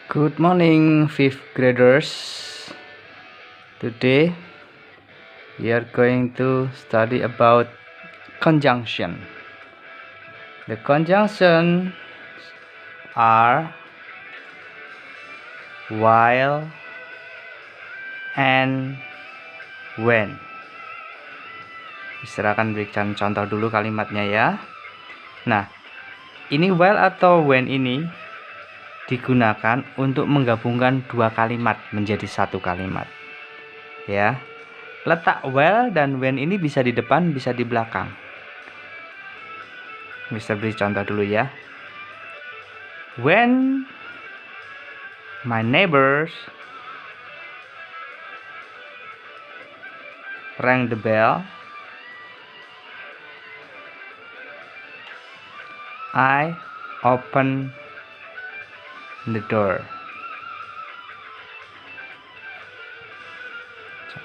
Good morning, fifth graders. Today we are going to study about conjunction. The conjunctions are while and when. Silakan berikan contoh dulu kalimatnya ya. Nah, ini while atau when ini digunakan untuk menggabungkan dua kalimat menjadi satu kalimat. Ya. Letak while dan when ini bisa di depan, bisa di belakang. Bisa beri contoh dulu ya. When my neighbors rang the bell, I open the door.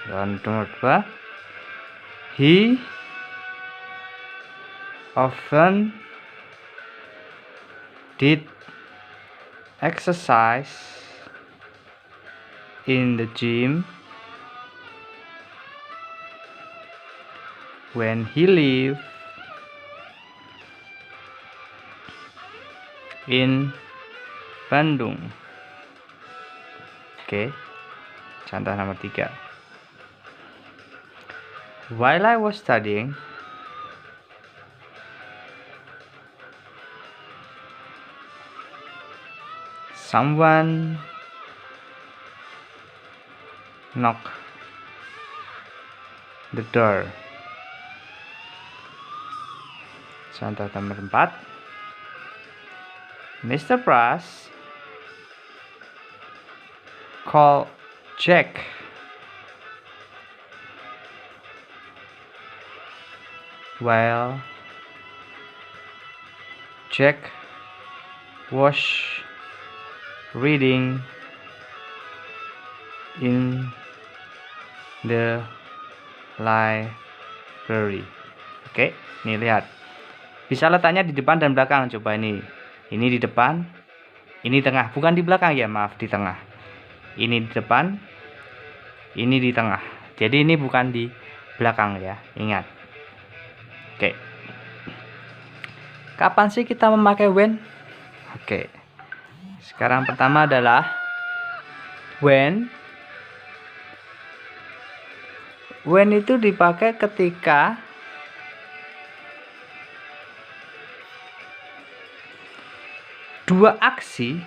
Contoh nomor 2. He often did exercise in the gym when he lived in Bandung. Oke. Contoh nomor 3. While I was studying, someone knocked the door. Contoh nomor 4. Mr. Pras called Jack while Jack was reading in the library. Oke, nih lihat. Bisa letaknya di depan dan belakang. Coba ini. Ini di depan, ini tengah. Bukan di belakang ya, maaf, di tengah. Ini di depan, ini di tengah. Jadi ini bukan di belakang ya, ingat. Oke. Kapan sih kita memakai when? Oke. Sekarang pertama adalah when. When itu dipakai ketika dua aksi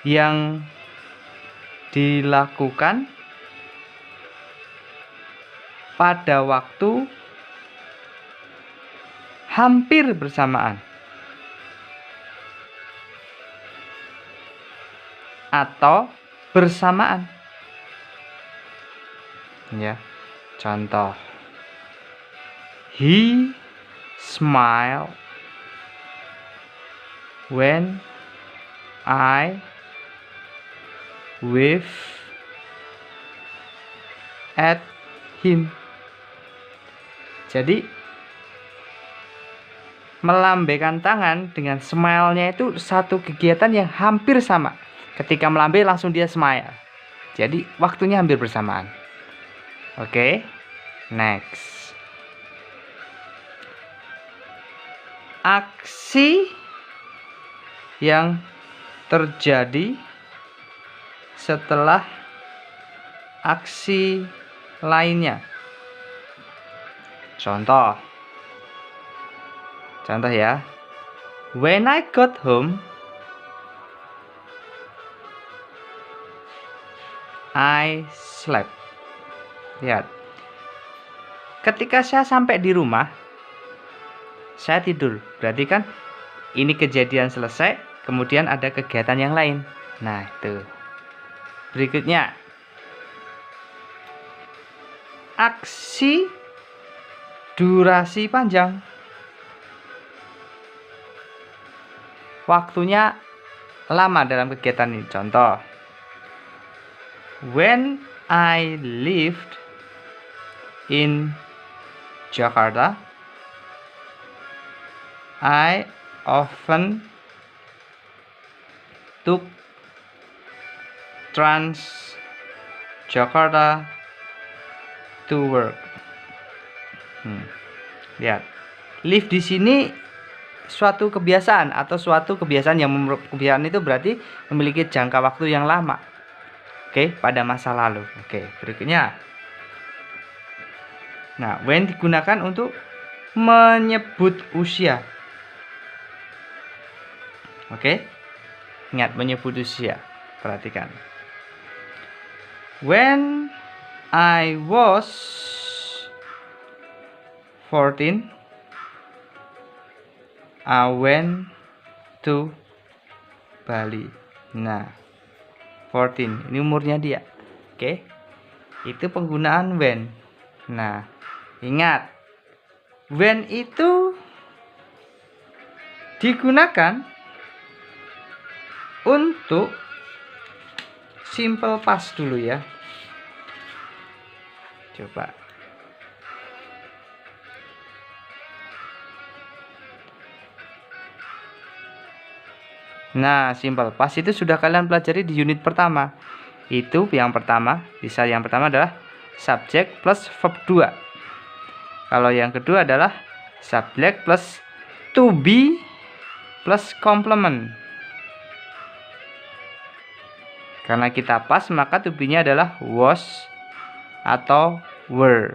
yang dilakukan pada waktu hampir bersamaan atau bersamaan. Ya. Contoh. He smiled when I waved at him. Jadi melambaikan tangan dengan smile-nya itu satu kegiatan yang hampir sama. Ketika melambai langsung dia smile. Jadi waktunya hampir bersamaan. Oke. Next. Aksi yang terjadi setelah aksi lainnya. Contoh ya. When I got home, I slept. Lihat. Ketika saya sampai di rumah, saya tidur. Berarti kan ini kejadian selesai, kemudian ada kegiatan yang lain. Nah, itu. Berikutnya. Aksi durasi panjang. Waktunya lama dalam kegiatan ini. Contoh. When I lived in Jakarta, I often took Trans Jakarta to work. Lihat, live di sini suatu kebiasaan atau suatu kebiasaan yang kebiasaan itu berarti memiliki jangka waktu yang lama. Oke, pada masa lalu. Oke, berikutnya. Nah, when digunakan untuk menyebut usia. Oke. Ingat, menyebut usia. Perhatikan. When I was 14, I went to Bali. Nah, 14 ini umurnya dia. Oke. Itu penggunaan when. Nah, ingat, when itu digunakan untuk simple past dulu ya. Coba. Nah, simple past itu sudah kalian pelajari di unit pertama. Itu yang pertama, bisa yang pertama adalah subject plus verb 2. Kalau yang kedua adalah subject plus to be plus complement. Karena kita pas, maka to be-nya adalah was atau were.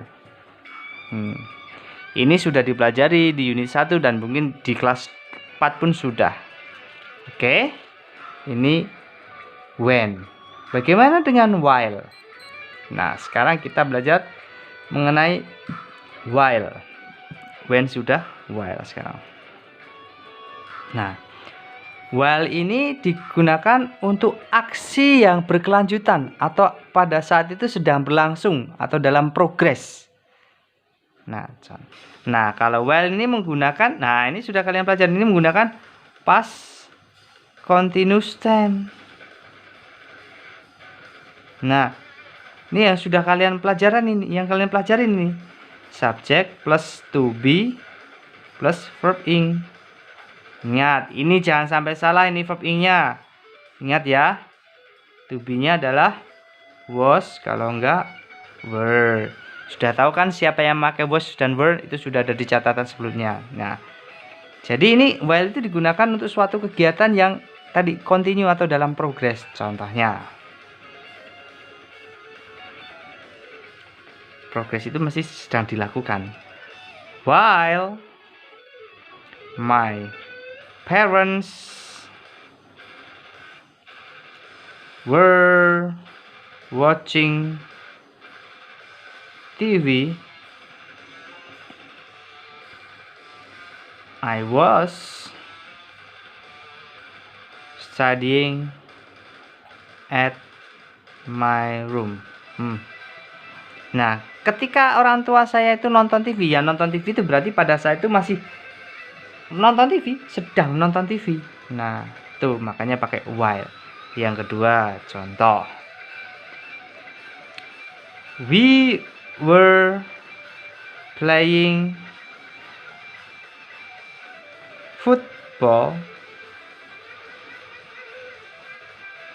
Ini sudah dipelajari di unit 1 dan mungkin di kelas 4 pun sudah. Oke. Ini when. Bagaimana dengan while? Nah, sekarang kita belajar mengenai while. When sudah, while sekarang. Nah, while ini digunakan untuk aksi yang berkelanjutan atau pada saat itu sedang berlangsung atau dalam progres. Nah, kalau while ini menggunakan, nah ini sudah kalian pelajari, ini menggunakan past continuous tense. Nah, ini yang sudah kalian pelajaran ini, ini. Subject plus to be plus verb ing. Ingat, ini jangan sampai salah ini verb ing-nya. Ingat ya. To be-nya adalah was, kalau enggak were. Sudah tahu kan siapa yang pakai was dan were, itu sudah ada di catatan sebelumnya. Nah, jadi ini while itu digunakan untuk suatu kegiatan yang tadi continue atau dalam progres. Contohnya, progres itu masih sedang dilakukan. While my parents were watching TV, I was studying at my room. Nah, ketika orang tua saya itu nonton TV, ya nonton TV itu berarti pada saat itu masih nonton TV, sedang nonton TV. Nah, tuh makanya pakai while. Yang kedua, contoh. We were playing football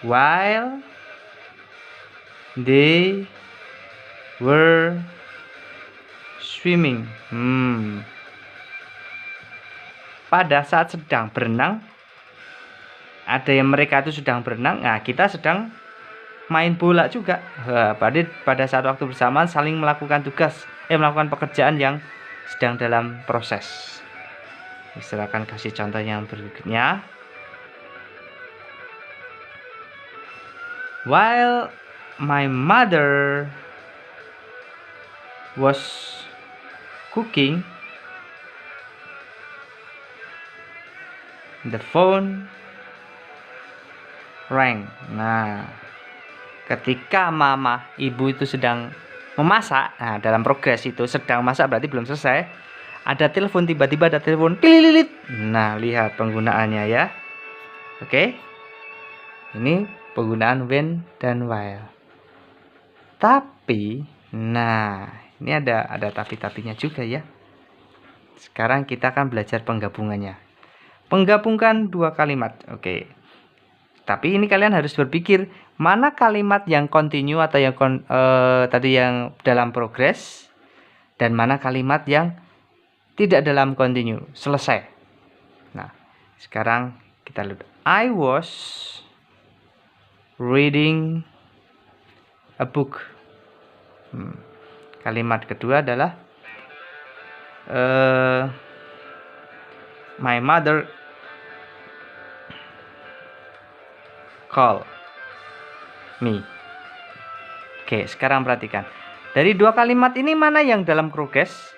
while they were swimming. Pada saat sedang berenang, ada yang mereka itu sedang berenang, nah kita sedang main bola juga. Pada saat waktu bersamaan saling melakukan melakukan pekerjaan yang sedang dalam proses. Silakan kasih contoh yang berikutnya. While my mother was cooking, the phone rang. Nah, ketika mama, ibu itu sedang memasak, nah dalam progres itu sedang masak berarti belum selesai, ada telepon, tiba-tiba ada telepon, kililit. Nah, lihat penggunaannya ya. Oke. Ini penggunaan when dan while. Tapi, nah, ini ada tapi-tapinya juga ya. Sekarang kita akan belajar penggabungannya. Penggabungkan dua kalimat. Oke. Tapi ini kalian harus berpikir mana kalimat yang continue atau yang tadi yang dalam progress, dan mana kalimat yang tidak dalam continue, selesai. Nah, sekarang kita lihat. I was reading a book. Kalimat kedua adalah my mother call me. Oke, sekarang perhatikan. Dari dua kalimat ini mana yang dalam progress,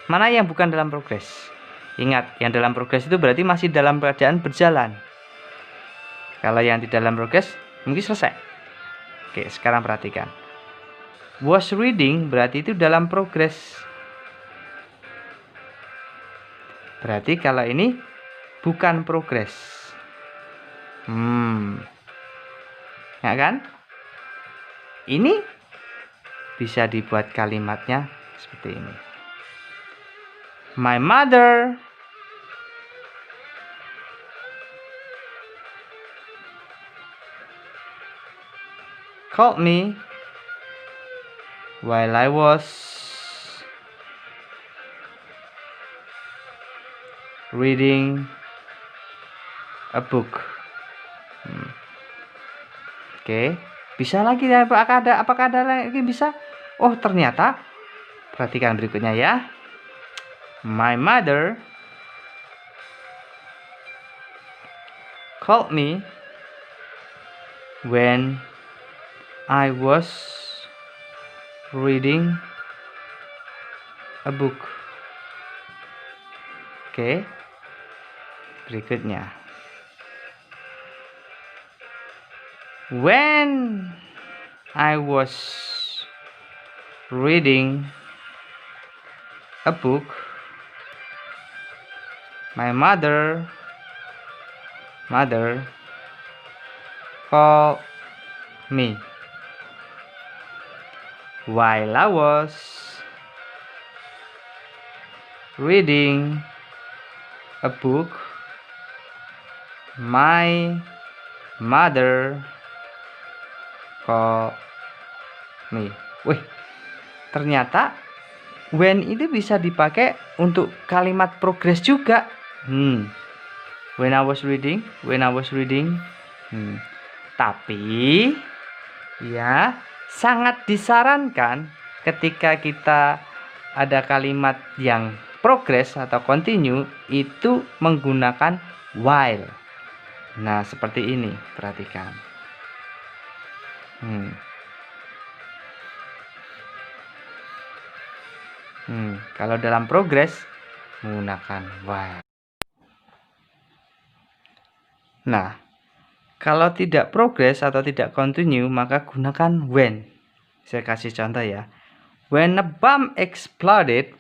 mana yang bukan dalam progress. Ingat, yang dalam progress itu berarti masih dalam keadaan berjalan. Kalau yang di dalam progress mungkin selesai. Oke, sekarang perhatikan. Was reading berarti itu dalam progress. Berarti kalau ini bukan progress. Ya kan? Ini bisa dibuat kalimatnya seperti ini. My mother called me while I was reading a book. Oke, bisa lagi ya? Apakah ada lagi bisa? Oh, ternyata perhatikan berikutnya ya. My mother called me when I was reading a book. Oke. Berikutnya. When I was reading a book, my mother called me while I was reading a book. My mother called me. Wih, ternyata when itu bisa dipakai untuk kalimat progress juga. When I was reading. Tapi ya sangat disarankan ketika kita ada kalimat yang progress atau continue itu menggunakan while. Nah, seperti ini, perhatikan. Kalau dalam progress menggunakan while. Nah, kalau tidak progress atau tidak continue maka gunakan when. Saya kasih contoh ya. When a bomb exploded,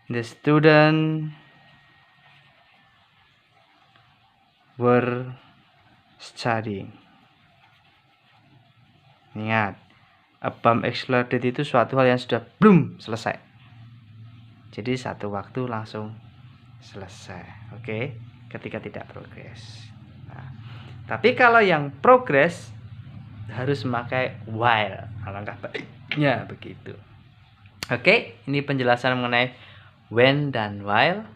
the student were studying. Ingat, a bomb exploded itu suatu hal yang sudah selesai. Jadi satu waktu langsung selesai. Oke, ketika tidak progress. Nah, tapi kalau yang progress harus memakai while. Alangkah baiknya begitu. Oke, ini penjelasan mengenai when dan while.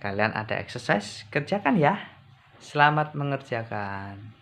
Kalian ada exercise, kerjakan ya. Selamat mengerjakan.